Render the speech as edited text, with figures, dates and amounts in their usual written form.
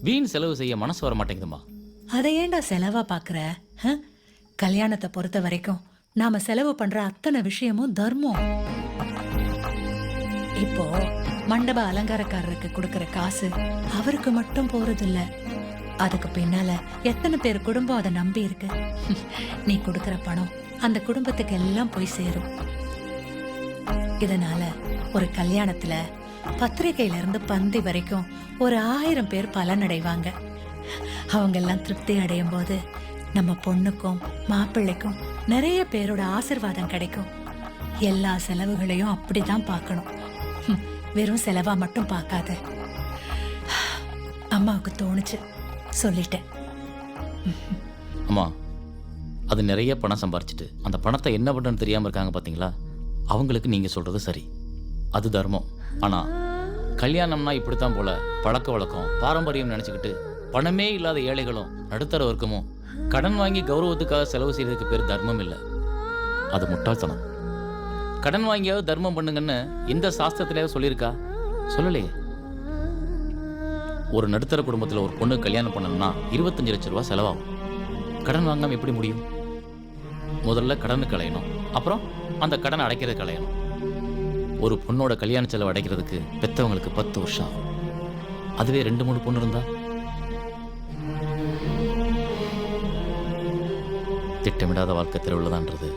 வீண் செலவு செய்ய மனசு வர மாட்டேங்குதுமா. அதை ஏன்டா செலவா பாக்குற? கல்யாணத்தை பொறுத்த வரைக்கும் நாம செலவு பண்ற அத்தனை விஷயமும் தர்மம். இப்போ மண்டப அலங்காரக்காரருக்கு கொடுக்கற காசு அவருக்கு மட்டும் போறது இல்ல, அதுக்கு பின்னால எத்தனை பேர் குடும்பம் அதை நம்பி இருக்கு. நீ கொடுக்கற பணம் அந்த குடும்பத்துக்கு எல்லாம் போய் சேரும். இதனால ஒரு கல்யாணத்துல பத்திரிகையில இருந்து பந்தி வரைக்கும் ஒரு 1000 பேர் பலனடைவாங்க. அவங்க எல்லாம் திருப்தி அடையும் போது நம்ம பொண்ணுக்கும் மாப்பிள்ளைக்கும் நிறைய பேரோட ஆசிர்வாதம் கிடைக்கும். எல்லா செலவுகளையும் அப்படிதான் பார்க்கணும், வெறும் செலவா மட்டும் பார்க்காத. அம்மாவுக்கு தோணுச்சு, சொல்லிட்டேன். அம்மா, அது நிறைய பணம் சம்பாரிச்சிட்டு அந்த பணத்தை என்ன பண்ணுன்னு தெரியாம இருக்காங்க பாத்தீங்களா, அவங்களுக்கு நீங்க சொல்றது சரி, அது தர்மம். ஆனா கல்யாணம்னா இப்படித்தான் போல பழக்க வழக்கம் பாரம்பரியம் நினைச்சுக்கிட்டு பணமே இல்லாத ஏழைகளும் நடுத்தர வர்க்கமும் கடன் வாங்கி கௌரவத்துக்காக செலவு செய்யறதுக்கு பேர் தர்மம் இல்லை, அது முட்டாள்தனம். கடன் வாங்கியாவது தர்மம் பண்ணுங்கன்னு எந்த சாஸ்திரத்திலேயாவது சொல்லியிருக்கா? சொல்லலையே. ஒரு நடுத்தர குடும்பத்தில் ஒரு பொண்ணு கல்யாணம் பண்ணணும்னா 25 லட்சம் ரூபாய் செலவாகும். கடன் வாங்காம எப்படி முடியும்? முதல்ல கடனு களையணும், அப்புறம் அந்த கடன் அடைக்கிறது களையணும். ஒரு பொண்ணோட கல்யாண செலவு அடைக்கிறதுக்கு பெற்றவங்களுக்கு 10 வருஷம் ஆகும். அதுவே 2-3 பொண்ணு இருந்தா திட்டமிடாத வாழ்க்கை தெருவுலதான்றது